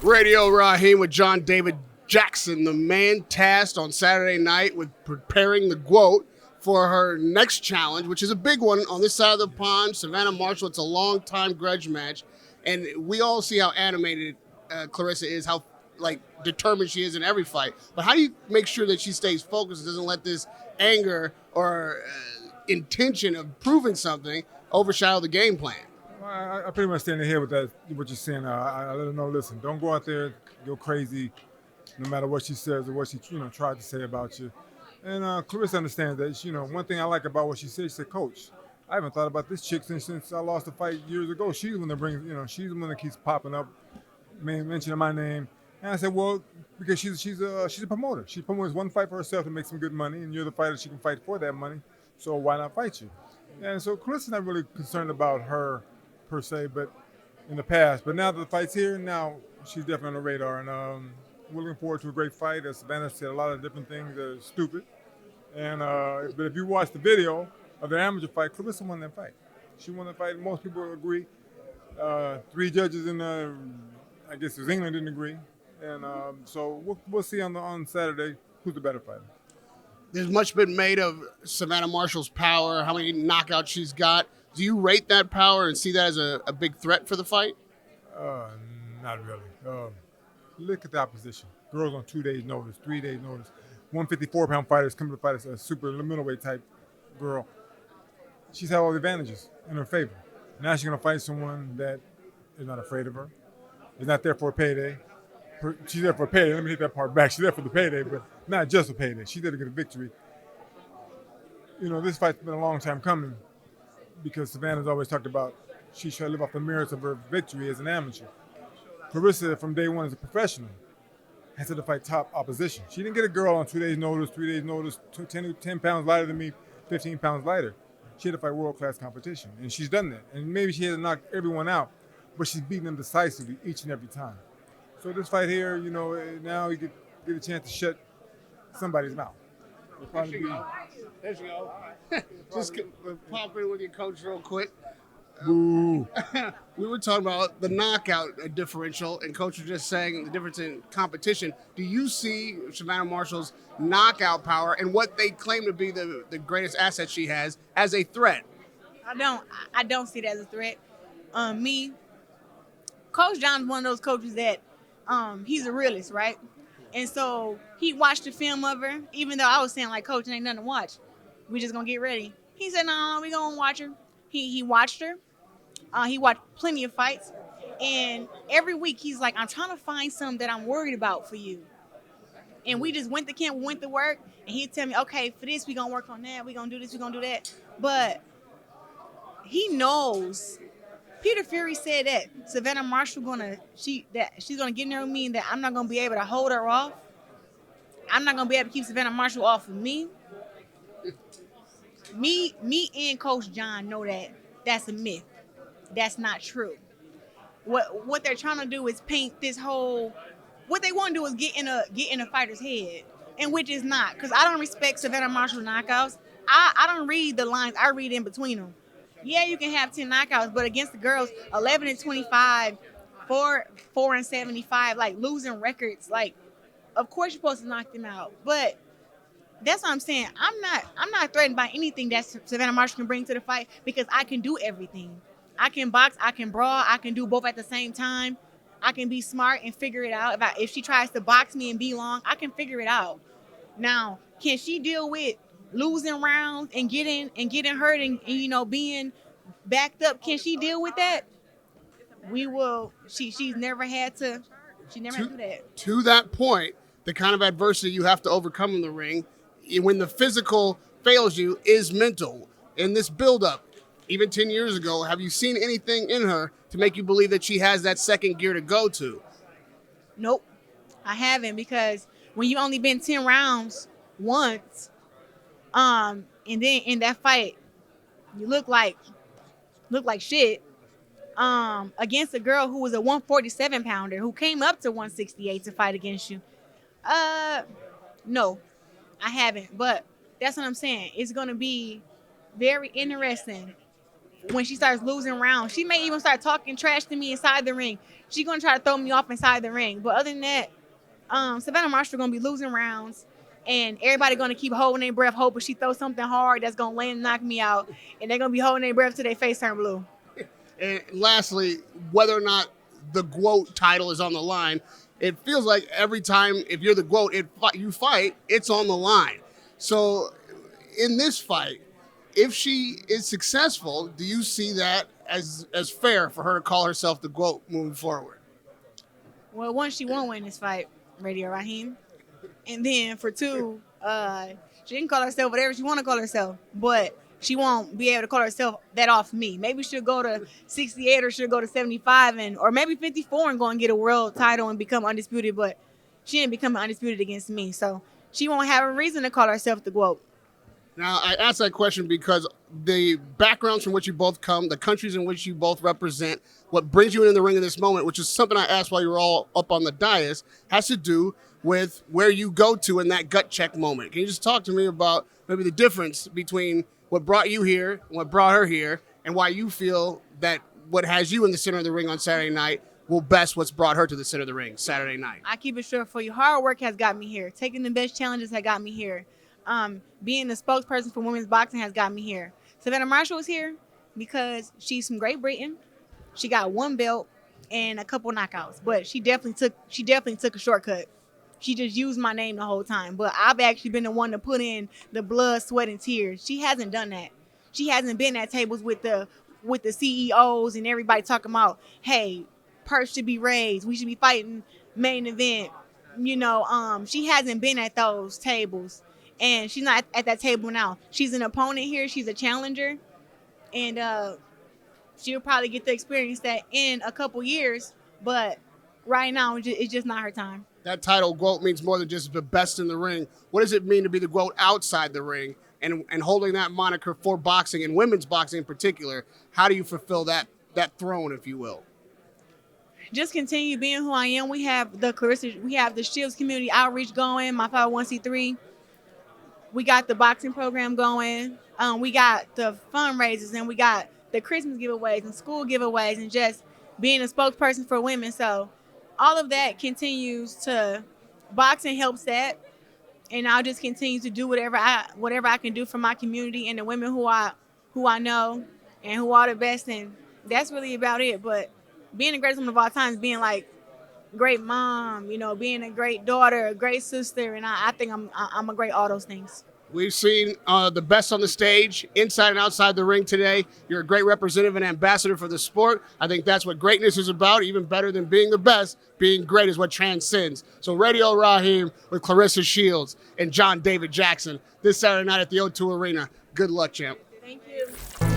Radio Rahim with John David Jackson, the man tasked on Saturday night with preparing the GWOT for her next challenge, which is a big one on this side of the pond. Savannah Marshall, it's a long-time grudge match, and we all see how animated Claressa is, how determined she is in every fight. But how do you make sure that she stays focused and doesn't let this anger or intention of proving something overshadow the game plan? I pretty much stand ahead with that, what you're saying. I let her know, listen, don't go out there, go crazy, no matter what she says or what she tried to say about you. And Claressa understands that. One thing I like about what she said, Coach, I haven't thought about this chick since I lost the fight years ago. She's the one that brings, she's the one that keeps popping up, mentioning my name. And I said, well, because she's a promoter. She promotes one fight for herself to make some good money, and you're the fighter she can fight for that money. So why not fight you? And so Claressa's not really concerned about her per se, but in the past. But now that the fight's here, now she's definitely on the radar. And we're looking forward to a great fight. As Savannah said, a lot of different things that are stupid. And but if you watch the video of the amateur fight, Claressa won that fight. She won the fight. Most people agree. 3 judges in, I guess it was England, didn't agree. And so we'll see on Saturday who's the better fighter. There's much been made of Savannah Marshall's power, how many knockouts she's got. Do you rate that power and see that as a big threat for the fight? Not really. Look at the opposition. Girls on 2 days' notice, 3 days' notice. 154-pound fighters coming to fight as a super middleweight type girl. She's had all the advantages in her favor. Now she's going to fight someone that is not afraid of her, is not there for a payday. She's there for a payday. Let me take that part back. She's there for the payday, but not just a payday. She's there to get a victory. This fight's been a long time coming because Savannah's always talked about she's trying to live off the merits of her victory as an amateur. Claressa, from day one as a professional, has had to fight top opposition. She didn't get a girl on 2 days' notice, 3 days' notice, 10 pounds lighter than me, 15 pounds lighter. She had to fight world-class competition, and she's done that. And maybe she had to knock everyone out, but she's beaten them decisively each and every time. So this fight here, now you get a chance to shut somebody's mouth. There she go. Just pop in with your coach real quick. Boo. We were talking about the knockout differential, and Coach was just saying the difference in competition. Do you see Savannah Marshall's knockout power and what they claim to be the greatest asset she has as a threat? I don't see it as a threat. Coach John's one of those coaches that he's a realist, right? And so he watched the film of her, even though I was saying, Coach, there ain't nothing to watch. We just going to get ready. He said, no, we going to watch her. He watched her. He watched plenty of fights. And every week he's like, I'm trying to find something that I'm worried about for you. And we just went to camp, went to work, and he'd tell me, okay, for this, we going to work on that. We going to do this, we going to do that. But he knows. Peter Fury said that Savannah Marshall she's gonna get in there with me, and that I'm not gonna be able to hold her off. I'm not gonna be able to keep Savannah Marshall off of me. Me and Coach John know that that's a myth. That's not true. What they're trying to do is paint this whole. What they want to do is get in a fighter's head, and which is not, because I don't respect Savannah Marshall knockouts. I don't read the lines. I read in between them. Yeah, you can have 10 knockouts, but against the girls, 11-25, 4-75, losing records, of course you're supposed to knock them out. But that's what I'm saying. I'm not threatened by anything that Savannah Marshall can bring to the fight because I can do everything. I can box, I can brawl, I can do both at the same time. I can be smart and figure it out. If she tries to box me and be long, I can figure it out. Now, can she deal with losing rounds and getting hurt and being backed up? Can she deal with that? We will. She's never had to. She never had to do that. To that point, the kind of adversity you have to overcome in the ring, when the physical fails you, is mental. In this build-up, even 10 years ago, have you seen anything in her to make you believe that she has that second gear to go to? Nope, I haven't, because when you only been 10 rounds once. And then in that fight, you look like shit. Against a girl who was a 147 pounder who came up to 168 to fight against you. No, I haven't. But that's what I'm saying. It's gonna be very interesting when she starts losing rounds. She may even start talking trash to me inside the ring. She's gonna try to throw me off inside the ring. But other than that, Savannah Marshall gonna be losing rounds, and everybody gonna keep holding their breath, hoping she throws something hard that's gonna land and knock me out, and they're gonna be holding their breath till their face turn blue. And lastly, whether or not the GWOAT title is on the line, it feels like every time if you're the GWOAT, you fight, it's on the line. So in this fight, if she is successful, do you see that as fair for her to call herself the GWOAT moving forward? Well, one, she won't win this fight, Radio Rahim. And then for two, she can call herself whatever she want to call herself, but she won't be able to call herself that off me. Maybe she'll go to 68 or she'll go to 75 or maybe 54 and go and get a world title and become undisputed, but she ain't becoming undisputed against me. So she won't have a reason to call herself the GWOAT. Now, I asked that question because the backgrounds from which you both come, the countries in which you both represent, what brings you into the ring in this moment, which is something I asked while you were all up on the dais, has to do with where you go to in that gut check moment. Can you just talk to me about maybe the difference between what brought you here, what brought her here, and why you feel that what has you in the center of the ring on Saturday night will best what's brought her to the center of the ring Saturday night? I keep it short for you. Hard work has got me here. Taking the best challenges has got me here. Being the spokesperson for women's boxing has got me here. Savannah Marshall is here because she's from Great Britain. She got one belt and a couple knockouts, but she definitely took a shortcut. She just used my name the whole time, but I've actually been the one to put in the blood, sweat, and tears. She hasn't done that. She hasn't been at tables with the CEOs and everybody talking about, hey, purse should be raised. We should be fighting main event. She hasn't been at those tables, and she's not at that table now. She's an opponent here. She's a challenger, and she'll probably get to experience that in a couple years, but right now it's just not her time. That title, GWOAT, means more than just the best in the ring. What does it mean to be the GWOAT outside the ring and holding that moniker for boxing and women's boxing in particular? How do you fulfill that throne, if you will? Just continue being who I am. We have the Shields community outreach going, my 501c3. We got the boxing program going. We got the fundraisers, and we got the Christmas giveaways and school giveaways, and just being a spokesperson for women. So all of that continues to, boxing helps that, and I'll just continue to do whatever I can do for my community and the women who I know and who are the best, and that's really about it. But being the greatest woman of all time is being like great mom, being a great daughter, a great sister, and I think I'm a great all those things. We've seen the best on the stage, inside and outside the ring today. You're a great representative and ambassador for the sport. I think that's what greatness is about. Even better than being the best, being great is what transcends. So Radio Rahim with Claressa Shields and John David Jackson this Saturday night at the O2 Arena. Good luck, champ. Thank you.